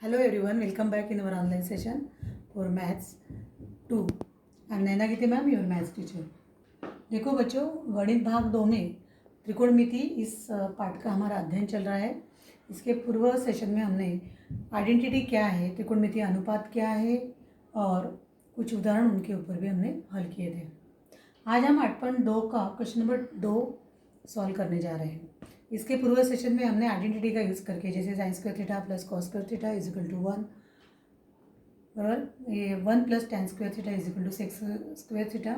Hello everyone, welcome back in our online session for Maths 2. I am Naina Geete ma'am, your maths teacher. देखो बच्चों, गणित भाग 2 में त्रिकोणमिति इस पाठ का हमारा अध्ययन चल रहा है। इसके पूर्व सेशन में हमने आइडेंटिटी क्या है, त्रिकोणमिति अनुपात क्या है और कुछ उदाहरण उनके ऊपर भी हमने हल किए थे। आज हम 8.2 का क्वेश्चन नंबर 2 सॉल्व करने जा रहे हैं। इसके पूर्व सेशन में हमने आइडेंटिटी का यूज़ करके, जैसे sine square theta plus cos square theta is equal to 1, बराबर ये 1 plus ten square theta is equal to 6 square theta,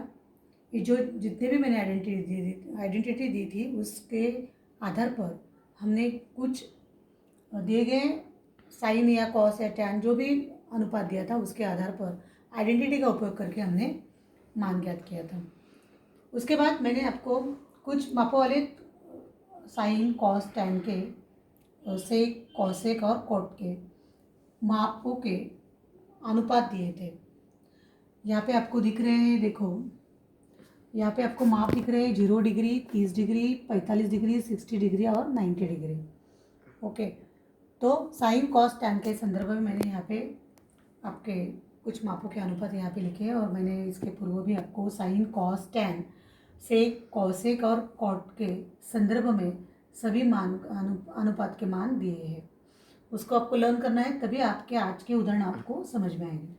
ये जो जितने भी मैंने आइडेंटिटी दी थी उसके आधार पर हमने कुछ दिए गए साइन या कॉस या टैन जो भी अनुपात दिया था उसके आधार पर आइडेंटिटी का उपयोग करके हमने मान ज्ञात किया था। उसके बाद मैंने आपको कुछ मापों वाले साइन कॉस टैन के सेक कॉसेक और कोट के मापों के अनुपात दिए थे। यहाँ पे आपको दिख रहे हैं, देखो यहाँ पे आपको माप दिख रहे हैं 0 डिग्री, 30 डिग्री, 45 डिग्री, 60 डिग्री और 90 डिग्री। ओके, तो साइन कॉस टैन के संदर्भ में मैंने यहाँ पे आपके कुछ मापों के अनुपात यहाँ पे लिखे हैं और मैंने इसके पूर्व भी आपको sine cos tan sec cosec और कॉट के संदर्भ में सभी मान अनुपात के मान दिए हैं। उसको आपको लर्न करना है, तभी आपके आज के उदाहरण आपको समझ में आएंगे।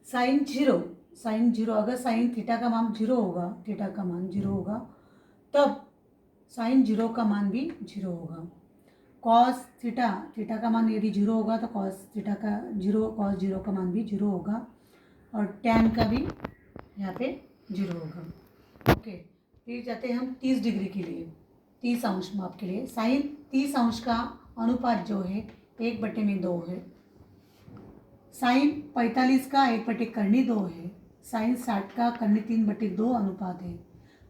साइन जीरो, अगर साइन थीटा का मान जीरो होगा, थीटा का मान जीरो होगा, तब साइन जीरो का मान भी जीरो होगा। कॉस थीटा का मान यदि जीरो होगा तो कॉस थीटा का जीरो, कॉस जीरो का मान भी जीरो होगा और टैन का भी यहाँ पे जीरो होगा। ओके, फिर जाते हैं हम 30 डिग्री के लिए, 30 अंश माप के लिए। साइन 30 अंश का अनुपात जो है 1/2 है। साइन 45 का 1/2 है। साइन 60 का करनी 3/2 अनुपात है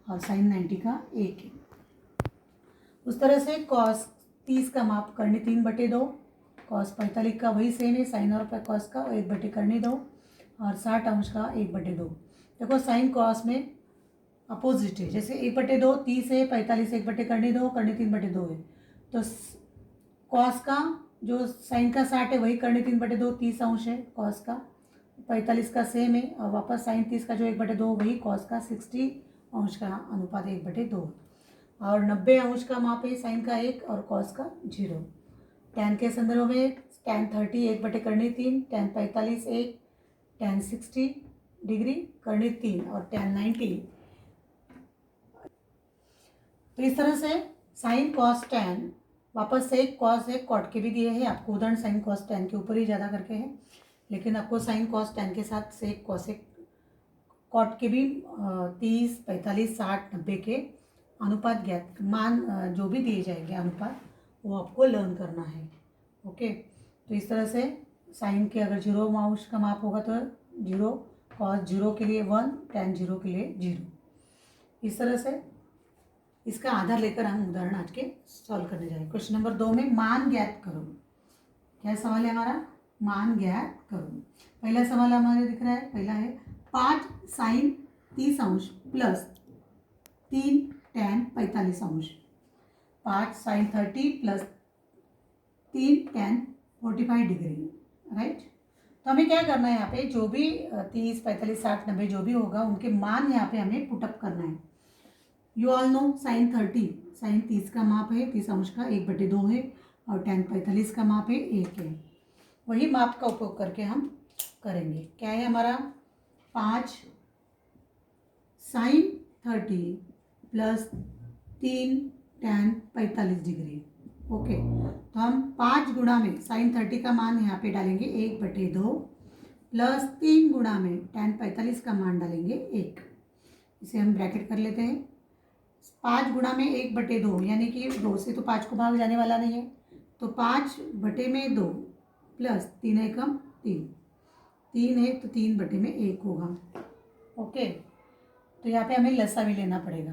और साइन 90 का 1 है। उस तरह से कॉस 30 का माप करनी 3/2, कॉस 45 का वही सेम है, साइन और कॉस का 1/2 और 60 अंश का 1/2। देखो साइन कॉस में अपोजिट है, जैसे 1/2 30 है, 45 1/2 करनी 3/2 है, तो कॉस का जो साइन का 60 है वही करनी 3/2 30 अंश है, कॉस का 45 का सेम है और वापस साइन 30 का जो 1/2 वही कॉस का 60 अंश का अनुपात 1/2 और 90 अंश का माप है साइन का 1 और कॉस का 0। टैन के संदर्भ में टैन 30 1/3, टैन 45 1, टैन 60 डिग्री करनी 3 और टैन 90। तो इस तरह से साइन कॉस टैन, वापस से कॉस एक कॉट के भी दिए हैं आपको। उदाहरण साइन कॉस टैन के ऊपर ही ज़्यादा करके हैं, लेकिन आपको साइन कॉस टैन के साथ से कॉस एक कॉट के भी 30 45 60 90 के अनुपात ज्ञात मान जो भी दिए जाएंगे अनुपात, वो आपको लर्न करना है। ओके, तो इस तरह से साइन के अगर 0 अंश का माप होगा तो 0, कॉस 0 के लिए 1, टैन 0 के लिए 0। इस तरह से इसका आधार लेकर हम उदाहरण आज के सॉल्व करने जा रहे हैं। क्वेश्चन नंबर 2 में मान ज्ञात करो। क्या सवाल है हमारा? मान ज्ञात करो। पहला सवाल हमारे दिख रहा है, पहला है 5 साइन 30 अंश प्लस 3 टैन 45 अंश। 5 sine 30 plus 3 tan 45 degree, right. तो हमें क्या करना है, यहाँ पे जो भी 30 45 60 90 जो भी होगा उनके मान यहाँ पे हमें पुटअप करना है। यू ऑल नो साइन 30 का माप है 30 अंश का 1/2 है और टैन 45 का माप है 1 है। वही माप का उपयोग करके हम करेंगे। क्या है हमारा? 5 sine 30 plus 3 tan 45 degree. Okay, तो हम 5 गुणा में साइन 30 का मान यहाँ पे डालेंगे 1/2 प्लस 3 गुणा में टैन 45 का मान डालेंगे 1। इसे हम ब्रैकेट कर लेते हैं। 5 गुणा में 1/2 यानी कि 2 से तो 5 को भाग जाने वाला नहीं है, तो 5/2 प्लस 3 एकम 3 है तो 3/1 होगा। ओके, तो यहाँ पे हमें लसा भी लेना पड़ेगा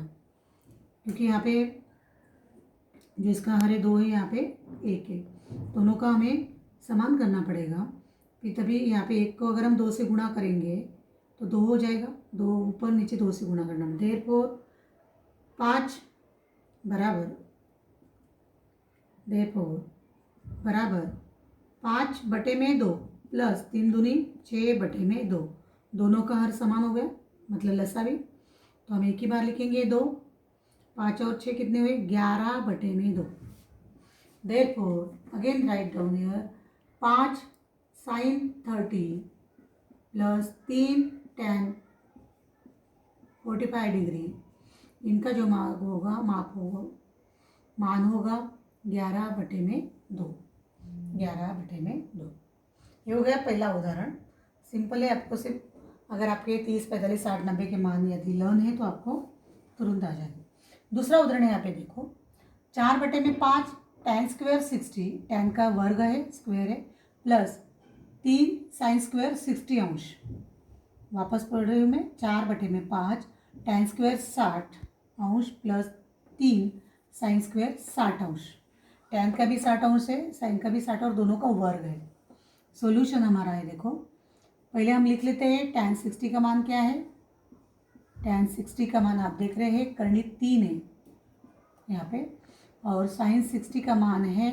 क्योंकि यहाँ पे जो इसका हरे 2 है यहाँ पे 1 है, दोनों का हमें समान करना पड़ेगा। फिर तभी यहाँ पे 1 को अगर हम 2 से गुणा करेंगे तो 2 हो जाएगा, 2 ऊपर नीचे 2 से गुणा करना। देयरफॉर 5 बराबर 5/2 प्लस 3 दूनी 6/2, दोनों का हर समान हो गया, मतलब लसा भी। तो हम एक ही बार लिखेंगे 2, 5 और 6 कितने हुए 11/2। Therefore again write down here 5 sin 30 plus 3 tan 45 degree, इनका जो मान होगा मान होगा 11/2। 11/2 ये हो गया पहला उदाहरण। सिंपल है, आपको सिर्फ अगर आपके 30, 45, 60, 90 के मान यदि लर्न है तो आपको तुरंत आ जाएगा। दूसरा उदाहरण यहाँ पे देखो, 4/5 tan² 60, tan का वर्ग है, स्क्वायर है, प्लस 3 sin² 60 अंश। वापस पढ़ रही हूँ मैं, 4/5 tan² 60 अंश प्लस 3 sin² 60 अंश। tan का भी 60 अंश है, sin का भी 60 और दोनों का वर्ग है। सॉल्यूशन हमारा है, देखो पहले हम लिख लेते हैं tan 60 का मान क्या है। tan 60 का मान आप देख रहे हैं, करनी 3 है यहाँ पे, और sin 60 का मान है,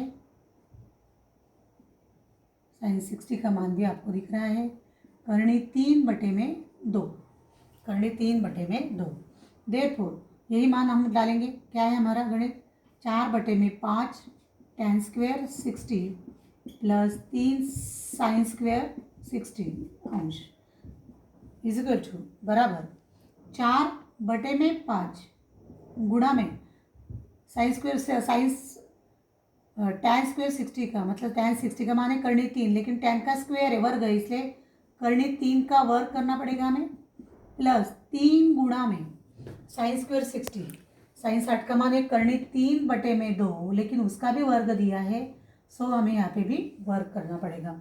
sin 60 का मान भी आपको दिख रहा है, करनी 3/2, करनी 3/2। देयरफॉर यही मान हम डालेंगे, क्या है हमारा गणित, 4/5 tan² 60 प्लस 3 sin² 60 अंश इजिकल टू बराबर 4/5 गुणा में sin² से tan² 60 का मतलब tan 60 का मान है करनी 3, लेकिन tan का स्क्वायर है, वर्ग है, इसलिए करनी 3 का वर्ग करना पड़ेगा हमें, प्लस 3 गुणा में sin² 60, sin 60 का मान है करनी 3/2, लेकिन उसका भी वर्ग दिया है, सो हमें यहाँ पे भी वर्ग करना पड़ेगा।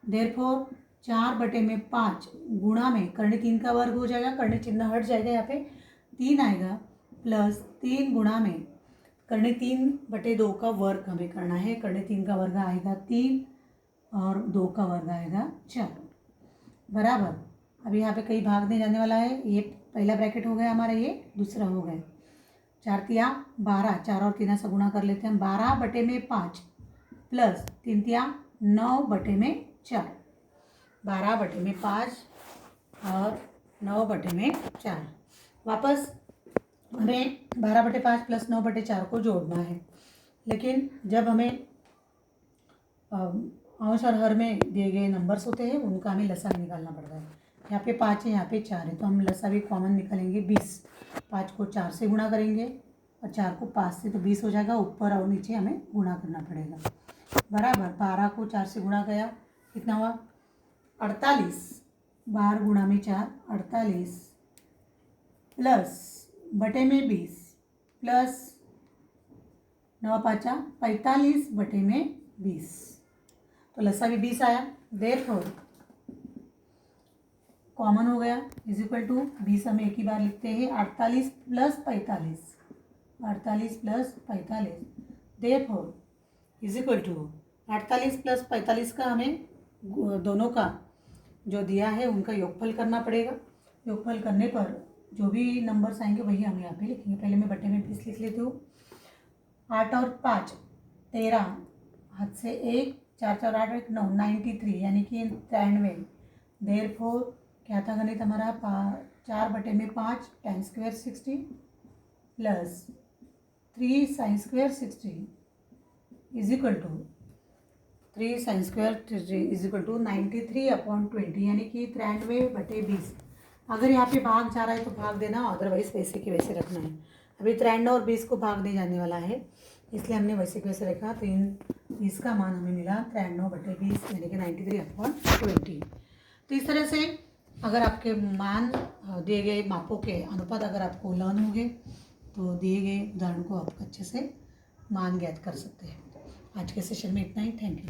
देयरफॉर 4/5 गुणा में करनी 3 का वर्ग हो जाएगा, करनी चिन्ह हट जाएगा, यहाँ पे 3 आएगा, प्लस 3 गुणा में करनी 3/2 का वर्ग हमें करना है, करनी 3 का वर्ग आएगा 3 और 2 का वर्ग आएगा 4 बराबर। अब यहाँ पे कहीं भाग नहीं जाने वाला है, ये पहला ब्रैकेट हो गया हमारा, ये दूसरा हो गया 4 तिया 12, 4 और 3 से गुणा कर लेते हैं, 12/5 प्लस 3 तिया 9/4, 12/5 और 9/4। वापस हमें 12/5 प्लस 9/4 को जोड़ना है, लेकिन जब हमें अंश और हर में दिए गए नंबर्स होते हैं उनका हमें लसा निकालना पड़ता है। यहाँ पे 5 है, यहाँ पे 4 है, तो हम लसा भी कॉमन निकालेंगे 20। 5 को 4 से गुणा करेंगे और 4 को 5 से, तो 20 हो जाएगा, ऊपर और नीचे हमें गुणा करना पड़ेगा बराबर। 12 को 4 से गुणा किया, कितना हुआ 48, 12 गुणा में 4 48 प्लस बटे में 20 प्लस 9×5 45/20, तो लसा भी 20 आया। देयरफॉर कॉमन हो गया, इजिक्वल टू 20 हमें एक ही बार लिखते हैं, 48 plus 45, 48 plus 45। Therefore is equal to 48 plus 45 का हमें दोनों का जो दिया है उनका योगफल करना पड़ेगा। योगफल करने पर जो भी नंबर्स आएंगे वही हम यहाँ पे लिखेंगे। पहले मैं बटे में 20 लिख लेती हूँ, 8 और 5 13, हाथ से 1, 4 4 8 1 9, 93 यानी कि 93। देयरफॉर क्या था गणित हमारा, 4/5 tan² 60 plus 3 sin² 60 is equal to 3 sin² is equal to 93/20 यानी कि 93/20। अगर यहाँ पे भाग जा रहा है तो भाग देना, अदरवाइज वैसे के वैसे रखना है। अभी 93 और 20 को भाग नहीं जाने वाला है, इसलिए हमने वैसे के वैसे रखा। तो इसका मान हमें मिला 93/20 यानी कि 93/20। तो इस तरह से अगर आपके मान दिए गए मापों के अनुपात अगर आपको लर्न होंगे तो दिए गए उदाहरण को आप अच्छे से मान ज्ञात कर सकते हैं। आज के सेशन में इतना ही, थैंक यू।